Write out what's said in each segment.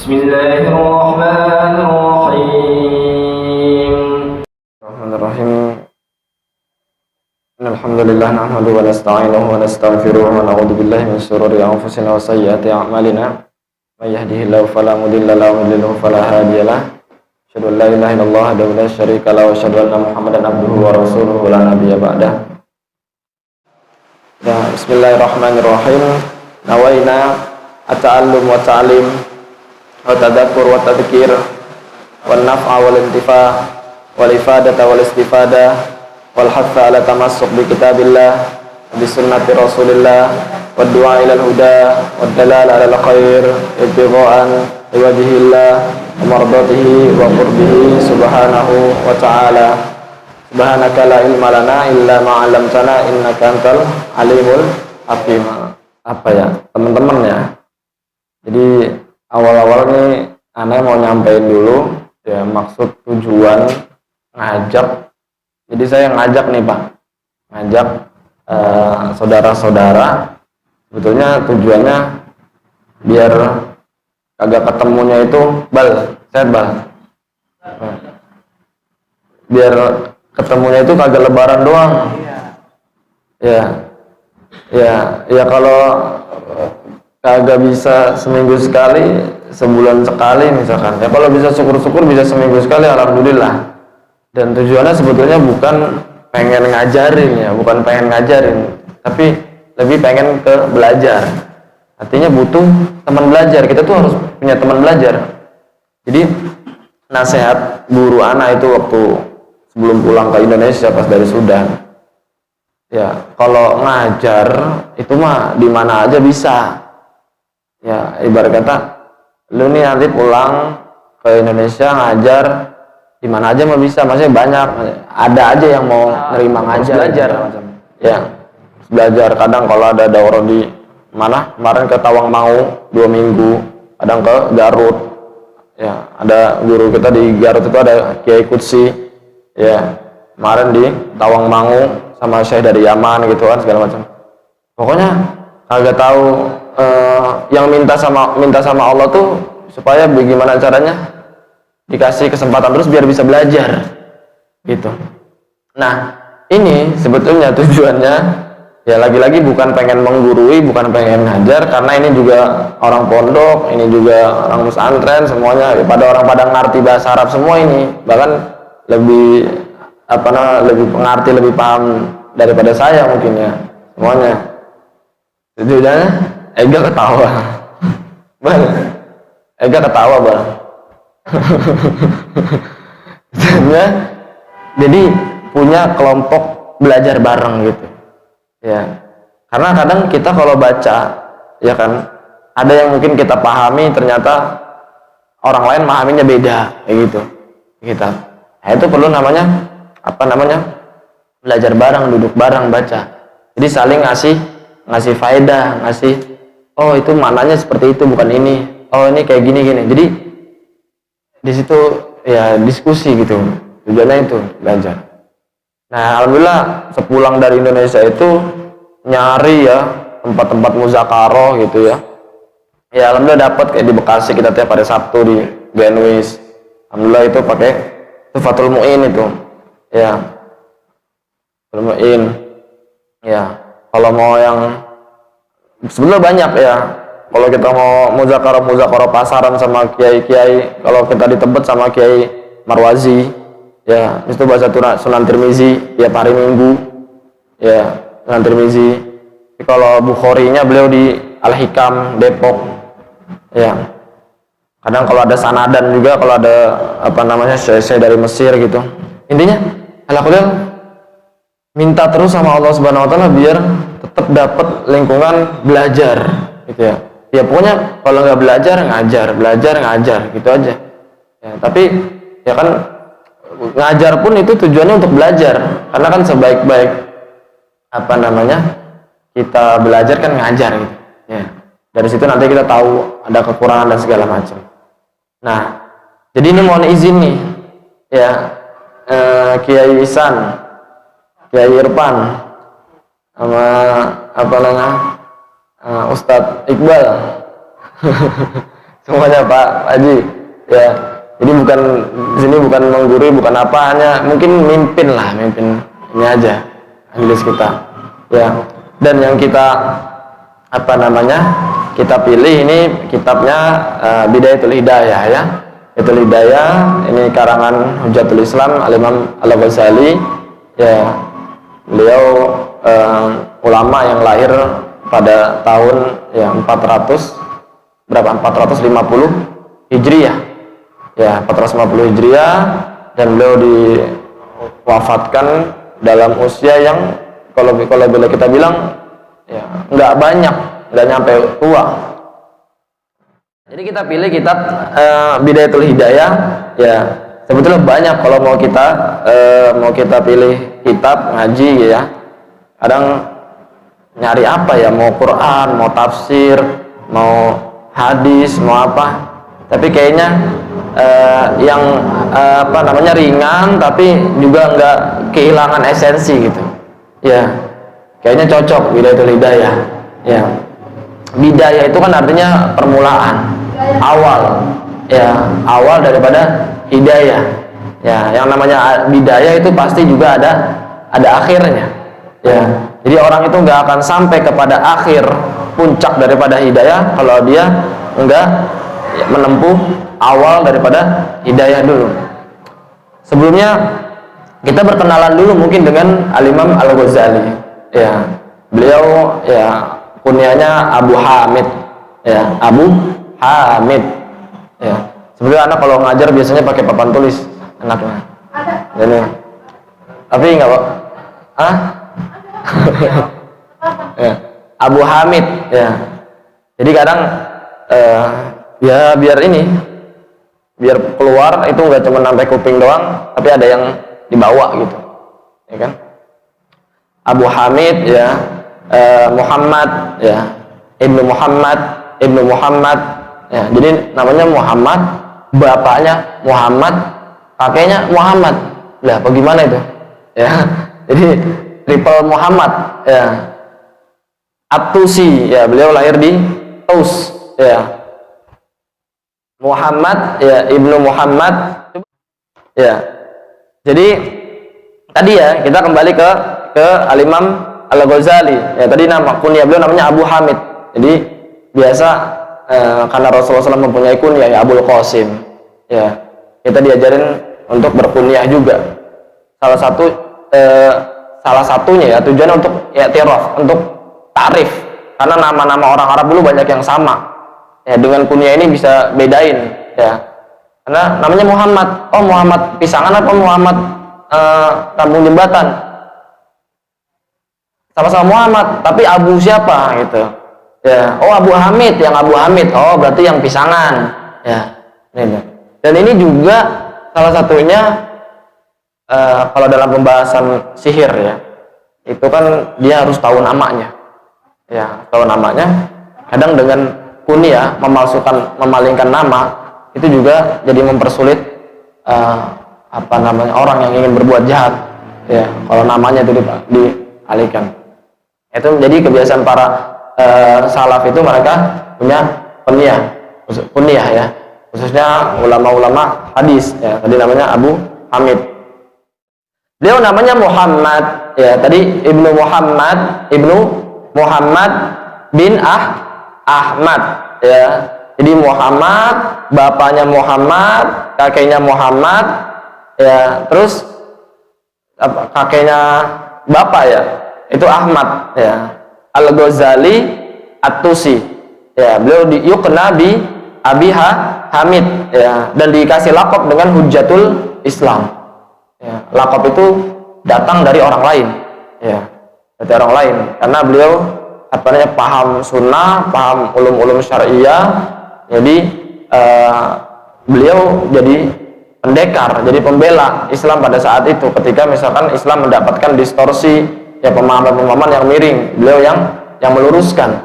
Bismillahirrahmanirrahim. Bismillahirrahmanirrahim. Alhamdulillah nahmaduhu wa nasta'inuhu wa nastaghfiruh wa na'udzu billahi min shururi anfusina wa sayyiati a'malina. May yahdihillahu fala mudilla lahu wa may yudlil fala hadiya lahu. Asyhadu an la ilaha illallah wahdahu la syarika lahu wa asyhadu anna Muhammadan abduhu wa rasuluhu la nabiyya ba'dah. Bismillahirrahmanirrahim. Nawaina at-ta'allum wa ta'lim wa tadakkur wa tadhkir wa naf'a wal intifa' wal ifadata wal istifada wal hatha ala tamassuk bi kitabillah bi sunnati rasulillah wa du'a ila al-huda wa dalala ala al-khair ibtigha'an wajhillah wa mardatihi wa qurbihi subhanahu wa ta'ala. Subhanaka la ilma lana illa ma 'allamtana innaka antal alimul hakim. Apa ya teman-teman ya, jadi awal-awal nih Ana mau nyampein dulu ya maksud tujuan ngajak. Jadi saya ngajak nih Pak, ngajak saudara-saudara. Sebetulnya tujuannya biar kagak ketemunya itu biar ketemunya itu kagak lebaran doang. Ya kalau kagak bisa seminggu sekali, sebulan sekali misalkan. Ya kalau bisa syukur-syukur bisa seminggu sekali, alhamdulillah. Dan tujuannya sebetulnya bukan pengen ngajarin, tapi lebih pengen ke belajar. Artinya butuh teman belajar. Kita tuh harus punya teman belajar. Jadi nasihat guru Ana itu waktu sebelum pulang ke Indonesia pas dari Sudan. Ya, kalau ngajar itu mah di mana aja bisa. Ya, ibarat kata lu nih nanti pulang ke Indonesia ngajar di mana aja mah bisa, maksudnya banyak. Ada aja yang mau nerima ngajar, belajar. Ya, belajar. Kadang kalau ada daurah di mana? Kemarin ke Tawangmangu 2 minggu, kadang ke Garut. Ya, ada guru kita di Garut itu ada Kiai Qudsi. Ya, kemarin di Tawangmangu sama Syekh dari Yaman gitu kan, segala macam. Pokoknya kagak tahu yang minta sama Allah tuh supaya bagaimana caranya dikasih kesempatan terus biar bisa belajar gitu. Nah, ini sebetulnya tujuannya ya lagi-lagi bukan pengen menggurui, bukan pengen ngajar, karena ini juga orang pondok, ini juga orang pesantren, semuanya pada ngerti bahasa Arab semua ini, bahkan lebih mengerti, lebih paham daripada saya mungkin ya semuanya. Tujuannya Ega ketawa bang. Jadi punya kelompok belajar bareng gitu ya, karena kadang kita kalau baca ya kan, ada yang mungkin kita pahami ternyata orang lain memahaminya beda kayak gitu kita. Nah, itu perlu belajar bareng, duduk bareng, baca. Jadi saling ngasih faedah, oh itu maknanya seperti itu, bukan ini. Oh ini kayak gini. Jadi di situ ya diskusi gitu. Tujuannya itu belajar. Nah, alhamdulillah sepulang dari Indonesia itu nyari ya tempat-tempat muzakarah gitu ya. Ya alhamdulillah dapat kayak di Bekasi, kita tiap hari Sabtu di Benwis. Alhamdulillah itu pakai Fathul Mu'in itu. Ya. Fathul Mu'in. Ya. Kalau mau yang sebenarnya banyak ya. Kalau kita mau muzakarah pasaran sama kiai-kiai, kalau kita di Tebet sama Kiai Marwazi, ya itu bahasa Sunan Tirmizi tiap hari Minggu, ya Sunan Tirmizi. Kalau Bukharinya beliau di Al-Hikam Depok, ya. Kadang kalau ada sanadan juga, kalau ada syekh dari Mesir gitu. Intinya, alhamdulillah minta terus sama Allah Subhanahu Wa Taala biar tetap dapat lingkungan belajar, gitu ya. Ya pokoknya kalau nggak belajar ngajar gitu aja. Ya, tapi ya kan ngajar pun itu tujuannya untuk belajar, karena kan sebaik-baik kita belajar kan ngajar gitu. Ya. Dari situ nanti kita tahu ada kekurangan dan segala macam. Nah, jadi ini mohon izin nih, ya Kiai Ihsan, Kiai Irfan, sama Ustadz Iqbal semuanya Pak Haji ya. Jadi bukan sini bukan menggurui, bukan apa, hanya mungkin mimpin ini aja majelis kita ya. Dan yang kita kita pilih ini kitabnya Bidayatul Hidayah ya. Bidayatul Hidayah ini karangan Hujatul Islam Al-Imam Al-Ghazali ya. Beliau ulama yang lahir pada tahun ya 450 Hijriah ya, 450 Hijriah, dan beliau diwafatkan dalam usia yang kalau boleh kita bilang ya nggak banyak, nggak nyampe tua. Jadi kita pilih kitab Bidayatul Hidayah ya. Sebetulnya banyak kalau mau kita pilih kitab ngaji ya. Kadang nyari apa ya, mau Quran, mau tafsir, mau hadis, mau apa. Tapi kayaknya yang ringan tapi juga nggak kehilangan esensi gitu. Ya, kayaknya cocok Bidayatul Hidayah. Ya, bidayah itu kan artinya permulaan, awal. Ya, awal daripada hidayah. Ya, yang namanya bidayah itu pasti juga ada akhirnya. Ya, jadi orang itu nggak akan sampai kepada akhir puncak daripada hidayah kalau dia nggak menempuh awal daripada hidayah dulu. Sebelumnya kita berkenalan dulu mungkin dengan Al-Imam Al-Ghazali. Ya, beliau ya kunyanya Abu Hamid. Ya, Abu Hamid. Ya, sebenarnya anak kalau ngajar biasanya pakai papan tulis anaknya. Ada. Ini. Tapi nggak Pak? Ya, Abu Hamid. Ya. Jadi kadang ya biar keluar itu nggak cuma sampai kuping doang, tapi ada yang dibawa gitu, ya kan? Abu Hamid ya, Muhammad ya, Ibnu Muhammad ya. Jadi namanya Muhammad, bapaknya Muhammad, kakeknya Muhammad. Lah, bagaimana itu? Ya, jadi triple Muhammad ya. At-Tusi ya, beliau lahir di Taus ya. Muhammad ya, Ibnu Muhammad ya. Jadi tadi ya kita kembali ke Al-Imam Al-Ghazali ya. Tadi nama kunyah beliau namanya Abu Hamid. Jadi biasa karena Rasulullah SAW mempunyai kunyah ya Abul Qasim ya. Kita diajarin untuk berkunyah juga. Salah satunya ya tujuannya untuk i'tiraf, untuk ta'rif. Karena nama-nama orang Arab dulu banyak yang sama. Ya, dengan kunyah ini bisa bedain ya. Karena namanya Muhammad. Oh, Muhammad Pisangan apa Muhammad Kampung Jembatan? Sama-sama Muhammad, tapi Abu siapa gitu. Ya. Oh, Abu Hamid, yang Abu Hamid. Oh, berarti yang Pisangan. Ya. Ini. Dan ini juga salah satunya kalau dalam pembahasan sihir ya. Itu kan dia harus tahu namanya. Ya, tahu namanya. Kadang dengan kunyah memalingkan nama itu juga jadi mempersulit orang yang ingin berbuat jahat ya, kalau namanya itu dialihkan. Itu jadi kebiasaan para salaf itu, mereka punya kunyah ya, khususnya ulama-ulama hadis ya. Tadi namanya Abu Hamid, beliau namanya Muhammad ya. Tadi Ibnu Muhammad bin Ahmad ya. Jadi Muhammad, bapaknya Muhammad, kakeknya Muhammad ya. Terus kakeknya bapak ya, itu Ahmad ya. Al-Ghazali At-Tusi ya. Beliau yukna bi Abi Hamid ya, dan dikasih lakop dengan Hujatul Islam ya. Lakop itu datang dari orang lain ya, dari orang lain, karena beliau paham sunnah, paham ulum-ulum syariah. Jadi beliau jadi pendekar, jadi pembela Islam pada saat itu. Ketika misalkan Islam mendapatkan distorsi ya, pemahaman-pemahaman yang miring, beliau yang meluruskan.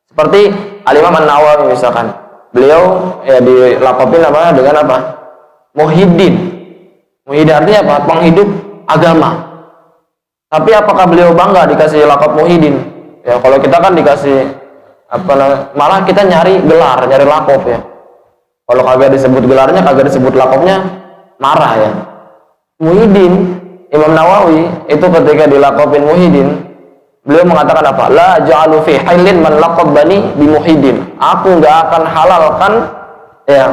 Seperti Al-Imam An-Nawawi misalkan, beliau ya dilakopin dengan apa? Muhyiddin. Muhyiddin artinya apa? Penghidup agama. Tapi apakah beliau bangga dikasih lakop Muhyiddin? Ya, kalau kita kan dikasih malah kita nyari gelar, nyari lakop ya. Kalau kagak disebut gelarnya, kagak disebut lakopnya, marah ya. Muhyiddin, Imam Nawawi itu ketika dilakopin Muhyiddin, beliau mengatakan apa? La ja'alu fi hailin man laqabbani bi Muhyiddin. Aku nggak akan halalkan ya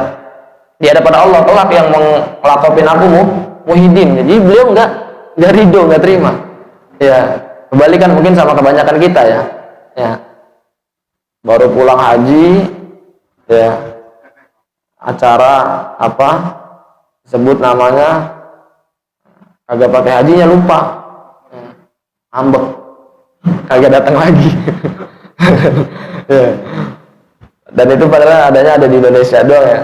di hadapan Allah kelak yang melakopin aku Muhyiddin. Jadi beliau nggak ridho, nggak terima. Ya, kebalikan mungkin sama kebanyakan kita ya. Ya. Baru pulang haji ya, acara apa sebut namanya, kagak pakai hajinya lupa, ambek, kagak datang lagi. Ya. Dan itu padahal adanya ada di Indonesia doang ya,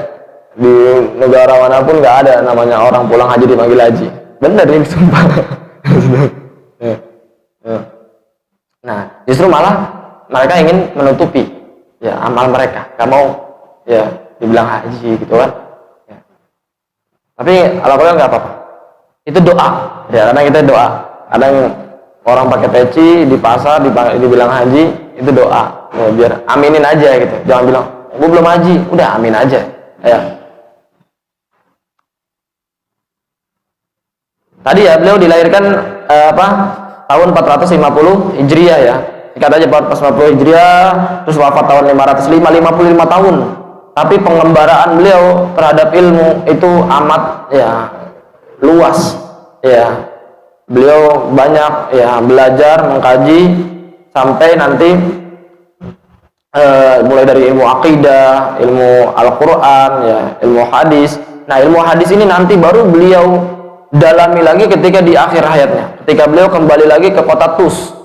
di negara manapun nggak ada namanya orang pulang haji dipanggil haji. Bener ini sumpah. Ya. Ya. Nah justru malah mereka ingin menutupi ya amal mereka, nggak mau ya dibilang haji gitu kan ya. Tapi alhamdulillah nggak apa-apa, itu doa ya, karena kita doa. Kadang orang pakai peci di pasar dibilang haji, itu doa ya, biar aminin aja gitu, jangan bilang gue belum haji, udah amin aja ya. Tadi ya beliau dilahirkan tahun 450 Hijriah ya, ikat aja 450 Hijriah, terus wafat tahun 505, 55 tahun. Tapi pengembaraan beliau terhadap ilmu itu amat ya luas ya. Beliau banyak ya belajar, mengkaji sampai nanti mulai dari ilmu akidah, ilmu Al-Quran ya, ilmu hadis. Nah ilmu hadis ini nanti baru beliau dalami lagi ketika di akhir hayatnya, ketika beliau kembali lagi ke kota Tus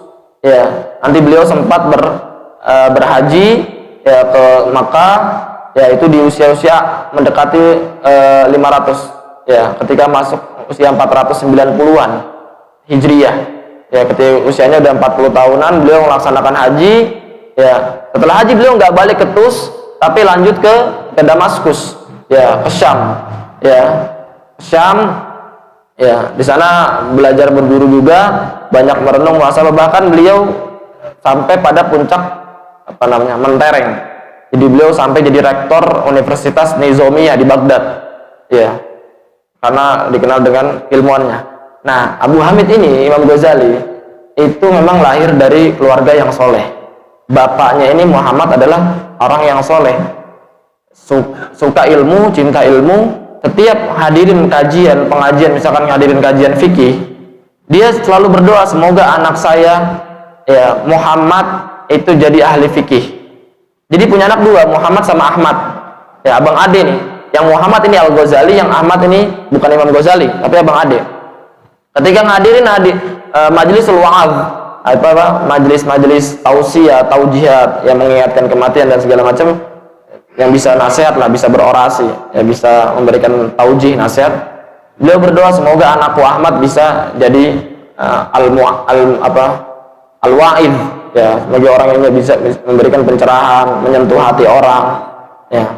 ya. Nanti beliau sempat berhaji ya ke Makkah ya, itu di usia-usia mendekati 500 ya, ketika masuk usia 490-an Hijriah ya, ketika usianya udah 40 tahunan beliau melaksanakan haji ya. Setelah haji beliau nggak balik ke Tus, tapi lanjut ke Damaskus ya, ke Syam ya, Syam ya. Di sana belajar berguru juga, banyak merenung muhasabah, bahkan beliau sampai pada puncak apa namanya mentereng. Jadi beliau sampai jadi rektor Universitas Nizamiyah di Baghdad ya, karena dikenal dengan ilmuannya. Nah Abu Hamid ini, Imam Ghazali itu memang lahir dari keluarga yang soleh. Bapaknya ini Muhammad adalah orang yang soleh, suka ilmu, cinta ilmu. Setiap hadirin kajian, pengajian, misalkan hadirin kajian fikih, dia selalu berdoa semoga anak saya ya Muhammad itu jadi ahli fikih. Jadi punya anak dua, Muhammad sama Ahmad ya, abang ade nih. Yang Muhammad ini Al-Ghazali, yang Ahmad ini bukan Imam Ghazali tapi abang ade. Ketika ngadirin majlisul wa'adz, majlis tausiah, taujihat yang mengingatkan kematian dan segala macam, yang bisa nasihat lah, bisa berorasi ya, bisa memberikan taujih, nasihat. Beliau berdoa semoga anakku Ahmad bisa jadi al-wa'id ya, sebagai orang yang bisa memberikan pencerahan, menyentuh hati orang ya.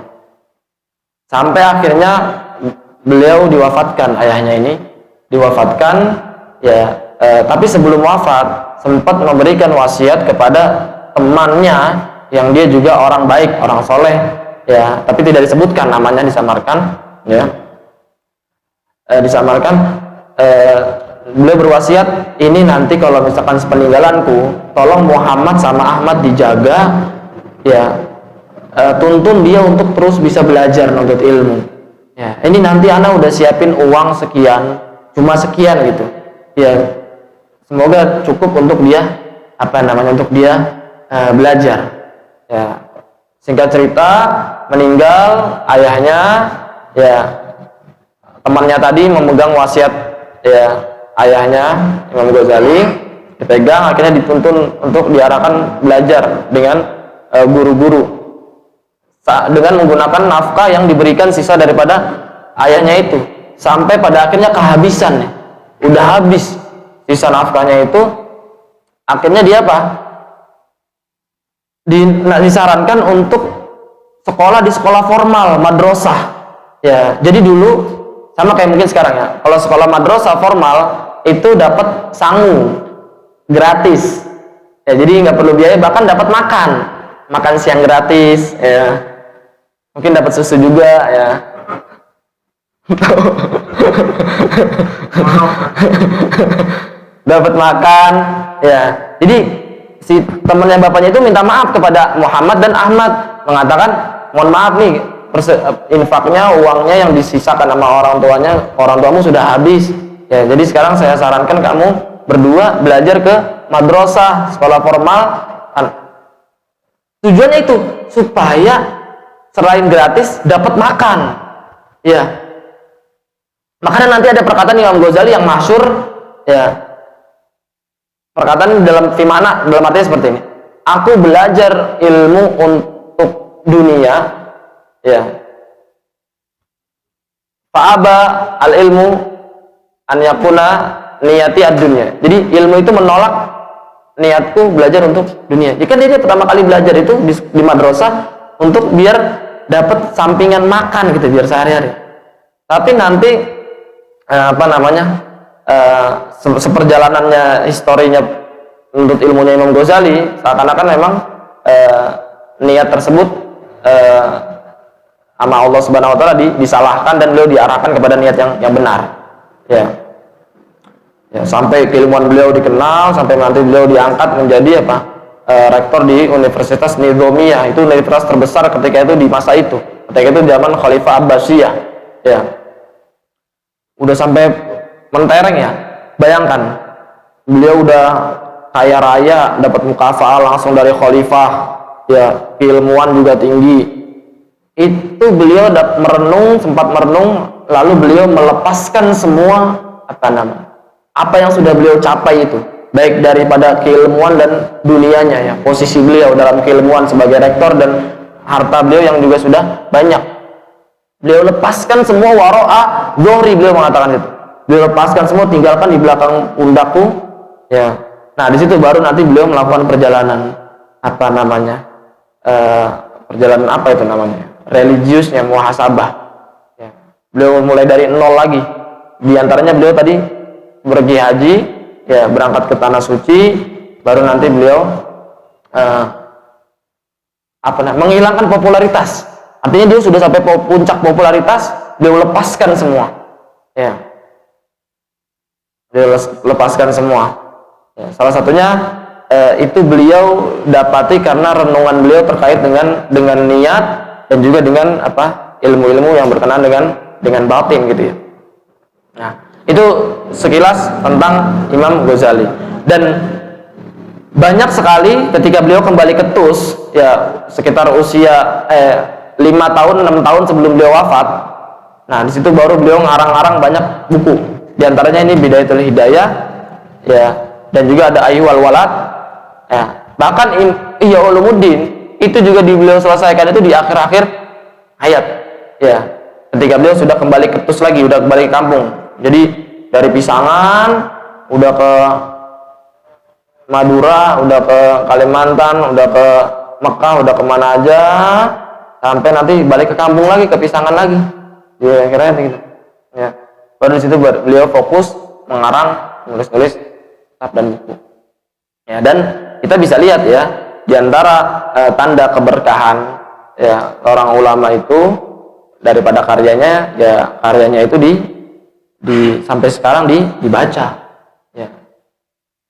Sampai akhirnya beliau diwafatkan, ayahnya ini diwafatkan ya, tapi sebelum wafat sempat memberikan wasiat kepada temannya yang dia juga orang baik, orang soleh ya, tapi tidak disebutkan namanya, disamarkan ya, beliau berwasiat ini nanti kalau misalkan sepeninggalanku, tolong Muhammad sama Ahmad dijaga ya, tuntun dia untuk terus bisa belajar nuntut ilmu ya. Ini nanti anak udah siapin uang sekian, cuma sekian gitu ya, semoga cukup untuk dia untuk dia belajar ya. Singkat cerita, meninggal ayahnya ya, temannya tadi memegang wasiat ya ayahnya Imam Ghazali, dipegang, akhirnya dituntun untuk diarahkan belajar dengan guru-guru dengan menggunakan nafkah yang diberikan sisa daripada ayahnya itu, sampai pada akhirnya kehabisan ya. Udah habis sisa nafkahnya itu, akhirnya dia disarankan untuk sekolah di sekolah formal, madrasah ya. Jadi dulu sama kayak mungkin sekarang ya, kalau sekolah madrasah formal itu dapat sangu gratis ya, jadi nggak perlu biaya, bahkan dapat makan siang gratis ya. Mungkin dapat susu juga ya. Dapat makan ya. Jadi si temannya bapaknya itu minta maaf kepada Muhammad dan Ahmad, mengatakan mohon maaf nih, infaknya, uangnya yang disisakan sama orang tuamu sudah habis ya, jadi sekarang saya sarankan kamu berdua belajar ke madrasah, sekolah formal. Tujuannya itu supaya selain gratis dapat makan ya. Makanya nanti ada perkataan Imam Ghazali yang masyhur ya, perkataan dalam Fimana, dalam artinya seperti ini: aku belajar ilmu untuk dunia ya, fa'aba al ilmu an yakuna niyati ad dunya. Jadi ilmu itu menolak niatku belajar untuk dunia. Jika dia pertama kali belajar itu di madrasah untuk biar dapat sampingan makan gitu, biar sehari-hari. Tapi nanti seperjalanannya historinya untuk ilmunya Imam Ghazali, seakan-akan memang niat tersebut sama Allah Subhanahu wa taala disalahkan dan beliau diarahkan kepada niat yang benar. Ya. Ya, sampai keilmuan beliau dikenal, sampai nanti beliau diangkat menjadi rektor di Universitas Nizamiyah. Itu universitas terbesar ketika itu di masa itu. Ketika itu zaman Khalifah Abbasiyah. Ya. Udah sampai mentereng ya. Bayangkan, beliau udah kaya raya, dapat mukafa'ah langsung dari khalifah. Ya, keilmuan juga tinggi. Itu beliau sempat merenung, lalu beliau melepaskan semua apa yang sudah beliau capai itu, baik daripada keilmuan dan dunianya ya, posisi beliau dalam keilmuan sebagai rektor dan harta beliau yang juga sudah banyak, beliau lepaskan semua waro'a zohri, beliau mengatakan itu, beliau lepaskan semua, tinggalkan di belakang pundakku ya. Nah di situ baru nanti beliau melakukan perjalanan perjalanan apa itu namanya, religiusnya, muhasabah ya. Beliau mulai dari nol lagi. Di antaranya beliau tadi pergi haji ya, berangkat ke tanah suci, baru nanti beliau menghilangkan popularitas. Artinya dia sudah sampai puncak popularitas, beliau lepaskan semua ya, beliau lepaskan semua ya. Salah satunya itu beliau dapati karena renungan beliau terkait dengan niat dan juga dengan ilmu-ilmu yang berkenaan dengan batin gitu ya. Nah, itu sekilas tentang Imam Ghazali. Dan banyak sekali ketika beliau kembali ke Tus ya, sekitar usia 5 tahun 6 tahun sebelum beliau wafat. Nah di situ baru beliau ngarang-ngarang banyak buku. Di antaranya ini Bidayatul Hidayah ya, dan juga ada Ayyuhal Walad ya. Bahkan Ihya Ulumuddin itu juga beliau selesaikan itu di akhir-akhir hayat ya, ketika beliau sudah kembali ke Tus lagi, udah kembali ke kampung. Jadi dari Pisangan udah ke Madura, udah ke Kalimantan, udah ke Mekah, udah kemana aja, sampai nanti balik ke kampung lagi, ke Pisangan lagi. Ya akhirnya gitu. Ya. Baru di situ beliau fokus mengarang, nulis-nulis kitab dan buku. Ya, dan kita bisa lihat ya, di antara tanda keberkahan ya orang ulama itu daripada karyanya ya, karyanya itu sampai sekarang dibaca ya,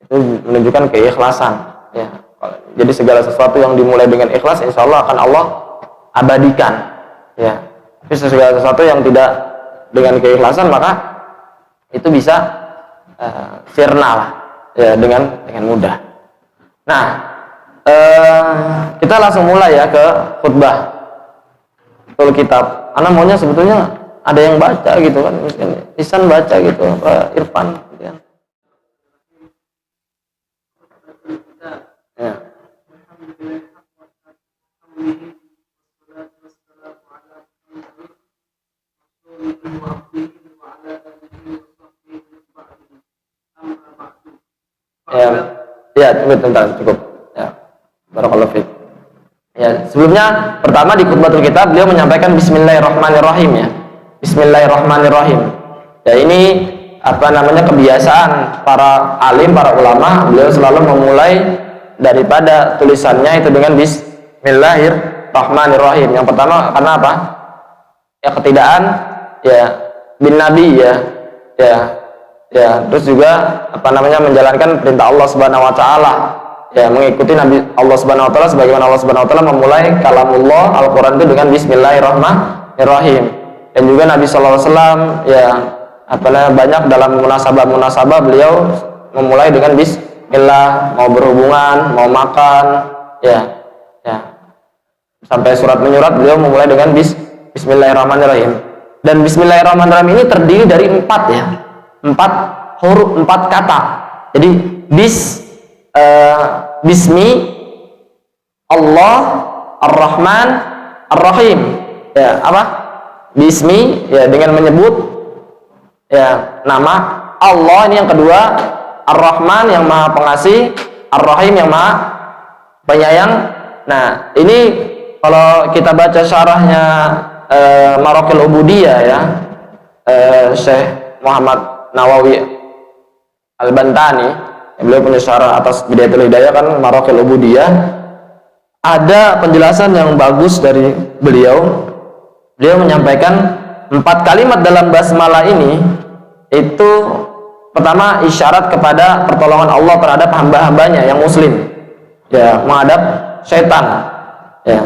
itu menunjukkan keikhlasan ya. Jadi segala sesuatu yang dimulai dengan ikhlas, insya Allah akan Allah abadikan ya. Tapi segala sesuatu yang tidak dengan keikhlasan, maka itu bisa sirna lah ya, dengan mudah. Nah kita langsung mulai ya ke khutbah tul kitab. Anak maunya sebetulnya ada yang baca gitu kan, mungkin Ihsan baca gitu, Irfan gitu kan. Ya. Ya, cukup. Ya, barakallahu fiik. Ya, sebelumnya pertama di khutbatul kitab beliau menyampaikan Bismillahirrahmanirrahim ya. Bismillahirrahmanirrahim. Ya ini kebiasaan para alim, para ulama, beliau selalu memulai daripada tulisannya itu dengan Bismillahirrahmanirrahim. Bismillahirrahmanirrahim. Yang pertama karena apa? Ya ketidaan ya bin nabi ya. Terus juga apa namanya menjalankan perintah Allah Subhanahu wa taala. Ya, mengikuti Nabi Allah Subhanahu wa taala sebagaimana Allah Subhanahu wa taala memulai kalamullah Al-Qur'an itu dengan Bismillahirrahmanirrahim. Dan juga Nabi sallallahu alaihi wasallam ya apa namanya banyak dalam munasabah beliau memulai dengan bismillah, mau berhubungan, mau makan, ya. Sampai surat menyurat beliau memulai dengan bismillahirrahmanirrahim. Dan bismillahirrahmanirrahim ini terdiri dari 4 ya. 4 huruf, 4 kata. Jadi bismi Allah Ar-Rahman Ar-Rahim. Ya, apa? Bismi ya dengan menyebut ya nama Allah, ini yang kedua, Ar-Rahman yang Maha Pengasih, Ar-Rahim yang Maha Penyayang. Nah, ini kalau kita baca syarahnya Maraqil Ubudiyah ya, Syekh Muhammad Nawawi Al-Bantani, beliau punya syarah atas Bidayatul Hidayah kan, Maraqil Ubudiyah. Ada penjelasan yang bagus dari beliau. Beliau menyampaikan 4 kalimat dalam basmalah ini itu pertama isyarat kepada pertolongan Allah terhadap hamba-hambanya yang muslim ya, menghadap syaitan ya.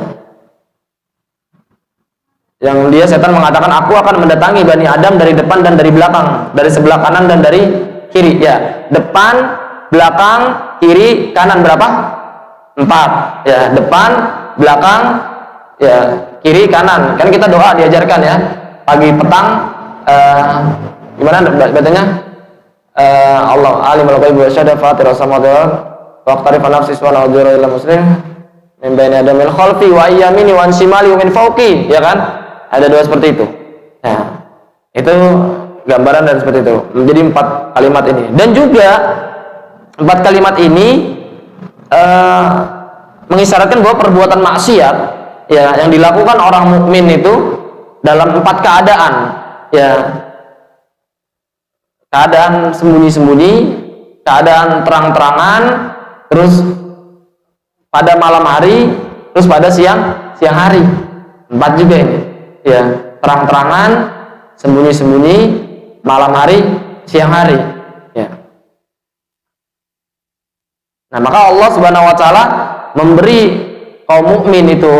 Yang dia setan mengatakan aku akan mendatangi Bani Adam dari depan dan dari belakang, dari sebelah kanan dan dari kiri ya. Depan, belakang, kiri, kanan berapa? 4 ya. Depan, belakang, ya kiri, kanan. Kan kita doa diajarkan ya. Pagi, petang, gimana bacanya? Allah alimul ghaibi wasyahada fatirus samawati wal ardh wa aqtarif nafsi wa na'udzu ila muslim min baini adamil khalfi wa yamini wa shimali wa min fawqi, ya kan? Ada 2 seperti itu. Nah, itu gambaran dan seperti itu. Menjadi 4 kalimat ini. Dan juga 4 kalimat ini mengisyaratkan bahwa perbuatan maksiat ya yang dilakukan orang mukmin itu dalam 4 keadaan ya. Keadaan sembunyi-sembunyi, keadaan terang-terangan, terus pada malam hari, terus pada siang hari. 4 juga ini. Ya, terang-terangan, sembunyi-sembunyi, malam hari, siang hari. Ya. Nah, maka Allah Subhanahu wa taala memberi kaum mukmin itu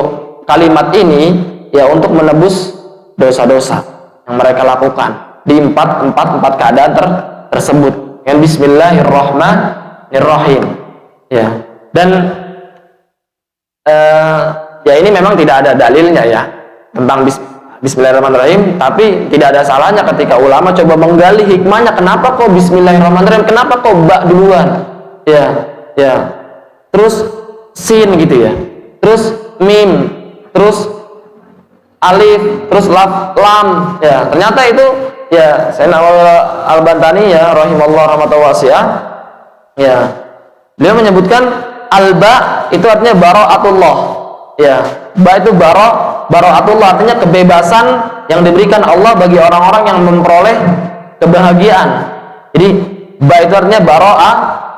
kalimat ini ya untuk menebus dosa-dosa yang mereka lakukan di 4 keadaan tersebut. Yang Bismillahirrahmanirrahim. Ya. Dan ya ini memang tidak ada dalilnya ya tentang Bismillahirrahmanirrahim, tapi tidak ada salahnya ketika ulama coba menggali hikmahnya, kenapa kok Bismillahirrahmanirrahim, kenapa kok ba duluan ya terus sin gitu ya, terus mim, terus alif, terus lam ya. Ternyata itu ya Sayyidina Al-Bantani ya rahimallahu rahmatan wasi'ah ya, beliau menyebutkan al-ba itu artinya bara'atullah ya. Ba itu bara'atullah artinya kebebasan yang diberikan Allah bagi orang-orang yang memperoleh kebahagiaan. Jadi ba itu artinya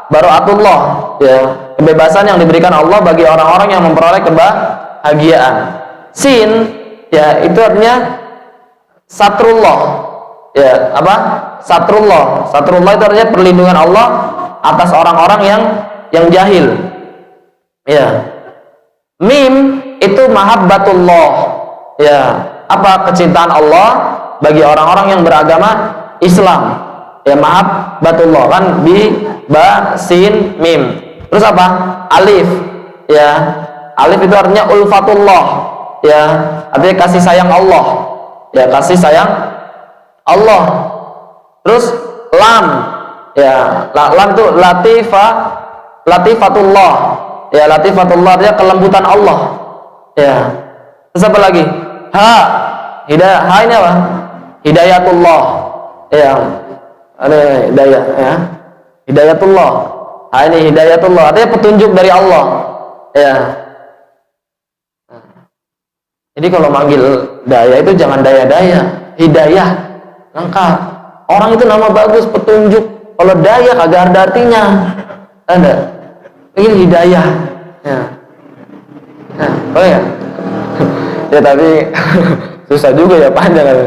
bara'atullah ya, kebebasan yang diberikan Allah bagi orang-orang yang memperoleh kebahagiaan. Sin ya itu artinya satrullah ya, apa? Satrullah itu artinya perlindungan Allah atas orang-orang yang jahil ya. Mim itu mahabbatullah ya, apa? Kecintaan Allah bagi orang-orang yang beragama Islam ya, mahabbatullah kan, bi ba sin mim. Terus apa? Alif ya, alif itu artinya ulfatullah ya, artinya kasih sayang Allah ya, kasih sayang Allah. Terus lam ya, lam itu latifatullah ya, latifatullah artinya kelembutan Allah ya. Terus apa lagi? Ha, hidayah. Ha ini apa? Hidayatullah ya, ada hidayah ya, hidayatullah. Ha ini hidayatullah artinya petunjuk dari Allah ya. Jadi kalau manggil daya itu jangan daya-daya, hidayah lengkap. Orang itu nama bagus, petunjuk. Kalau daya kagak ada artinya. Ada. Ini hidayah. Ya. Nah, oh ya. Ya tapi susah juga ya, panjang kan.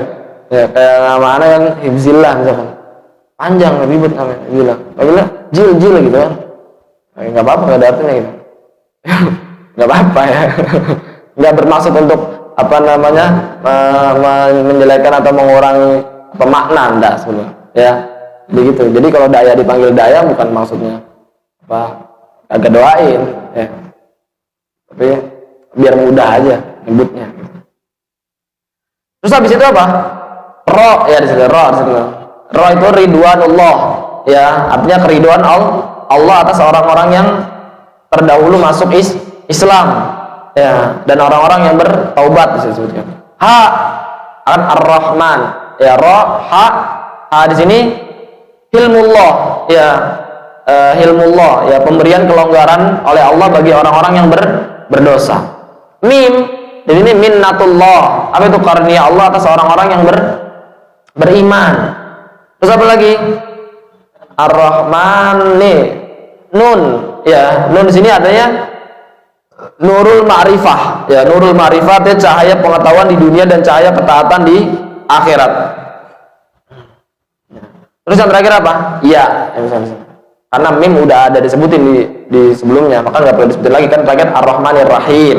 Ya kayak nama anak kan Hibzillah misalkan. Panjang, ribet namanya. Bilang Jil gitu kan. Enggak apa-apa, enggak ada artinya gitu. Enggak apa-apa ya. Enggak bermaksud untuk apa namanya menjelekkan atau mengurangi makna, enggak sebenarnya. Ya. Begitu. Jadi kalau daya dipanggil daya bukan maksudnya apa agak doain ya. Tapi biar mudah aja nyebutnya. Terus habis itu apa? Ro ya di situ, ro itu ridwanullah ya, artinya keriduan Allah atas orang-orang yang terdahulu masuk Islam ya, dan orang-orang yang bertaubat disebutkan. Ha kan ar-Rahman ya, ro ha di sini hilmullah ya, hilmullah ya, pemberian kelonggaran oleh Allah bagi orang-orang yang berdosa. Mim jadi ini minnatullah, apa itu karunia Allah atas orang-orang yang beriman. Terus apa lagi? Ar-Rahman nih, nun ya, nun di sini adanya nurul ma'rifah ya, nurul ma'rifah itu cahaya pengetahuan di dunia dan cahaya ketaatan di akhirat. Terus yang terakhir apa? Ya, karena mim udah ada disebutin di sebelumnya, maka nggak perlu disebutin lagi kan. Terakhir Ar-Rahmanir Rahim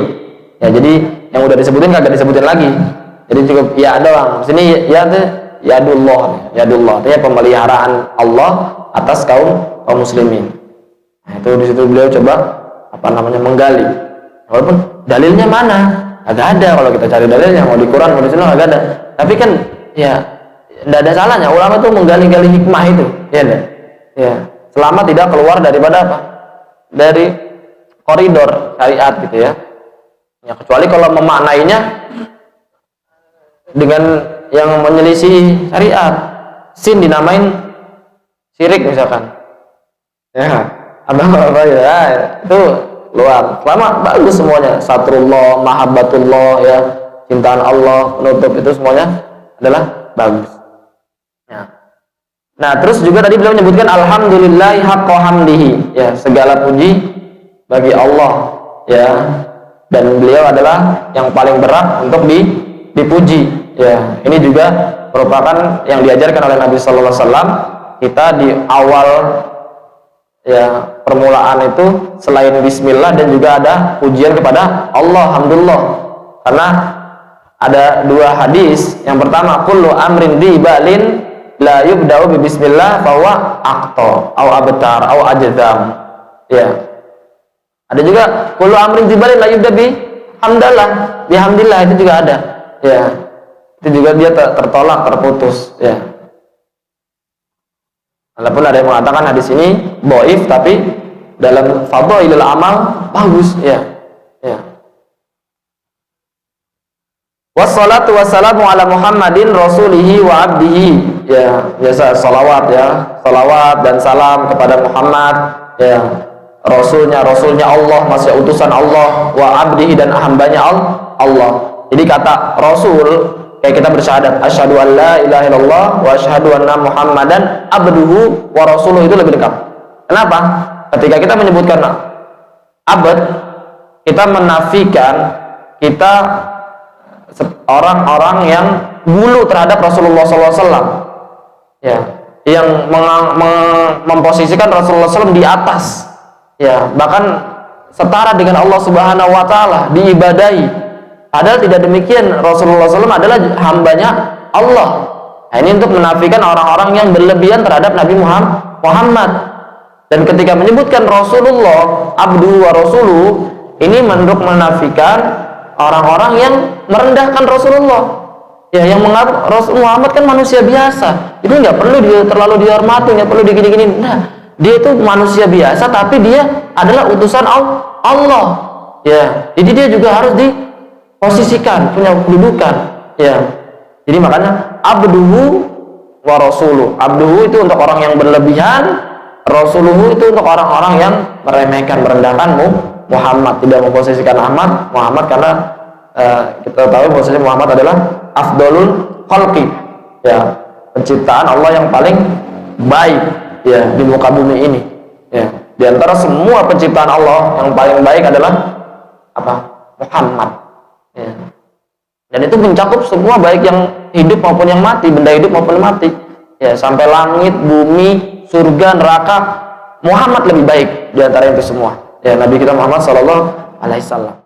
ya, jadi yang udah disebutin kagak disebutin lagi, jadi cukup ya doang. Sini ya tuh yadullah, artinya pemeliharaan Allah atas kaum muslimin. Nah, itu di situ beliau coba apa namanya menggali. Walaupun dalilnya mana? Agak ada, kalau kita cari dalilnya mau di Quran mau di Sunnah agak ada. Tapi kan ya tidak ada salahnya ulama itu menggali-gali hikmah itu, ya enggak? Ya, selama tidak keluar daripada apa? Dari koridor syariat gitu ya. Ya kecuali kalau memaknainya dengan yang menyelisih syariat, sin dinamain syirik misalkan. Ya, apa ya, itu luar. Selama bagus semuanya, satrullah, mahabbatullah ya, cintaan Allah, penutup itu semuanya adalah bagus. Ya. Nah, terus juga tadi beliau menyebutkan alhamdulillahi haqqa hamdihi, ya, segala puji bagi Allah, ya. Dan beliau adalah yang paling berat untuk dipuji, ya. Ini juga merupakan yang diajarkan oleh Nabi sallallahu alaihi wasallam. Kita di awal ya permulaan itu selain bismillah dan juga ada pujian kepada Allah, alhamdulillah. Karena ada dua hadis. Yang pertama, kullu amrin dibalin la yubda'u bi bismillah bahwa aqta au abtar au ajzam. Ya. Ada juga kullu amrin dibalin la yubda bi hamdalah, bihamdillah, itu juga ada. Ya. Itu juga dia tertolak, terputus, ya. Walaupun ada yang mengatakan hadis ini dhaif, tapi dalam fadhailul amal bagus, ya. Ya. Wassalatu wassalamu ala Muhammadin rasulihi wa abdihi, ya, biasa salawat ya, salawat dan salam kepada Muhammad ya, rasulnya Allah, masih utusan Allah, wa abdihi, dan hambanya Allah. Jadi kata rasul kayak kita bersyahadat asyhadu an la ilaha illallah wa asyhadu anna Muhammadan abduhu wa rasuluhu, itu lebih dekat. Kenapa? Ketika kita menyebutkan abad, kita menafikan kita orang-orang yang dulu terhadap Rasulullah SAW, ya, yang memposisikan Rasulullah SAW di atas, ya, bahkan setara dengan Allah Subhanahu Wa Taala diibadahi. Padahal tidak demikian, Rasulullah SAW adalah hambanya Allah. Nah, ini untuk menafikan orang-orang yang berlebihan terhadap Nabi Muhammad. Dan ketika menyebutkan Rasulullah abdu wa rasuluh, ini untuk menafikan orang-orang yang merendahkan Rasulullah, ya, yang menganggap Rasul Muhammad kan manusia biasa, itu nggak perlu dia terlalu dihormati, nggak perlu digini-gini. Nah, dia itu manusia biasa, tapi dia adalah utusan Allah, ya. Jadi dia juga harus diposisikan, punya kedudukan, ya. Jadi makanya abduhu wa rasuluh. Abduhu itu untuk orang yang berlebihan, rasuluhu itu untuk orang-orang yang meremehkan, merendahkanmu Muhammad, tidak memposisikan Muhammad karena kita tahu bahwasanya Muhammad adalah afdalul khalqi, ya, penciptaan Allah yang paling baik, ya, di muka bumi ini, ya. Di antara semua penciptaan Allah yang paling baik adalah apa? Muhammad, ya. Dan itu mencakup semua, baik yang hidup maupun yang mati, benda hidup maupun mati. Ya, sampai langit, bumi, surga, neraka, Muhammad lebih baik di antara itu semua. Ya, Nabi kita Muhammad sallallahu alaihi wasallam.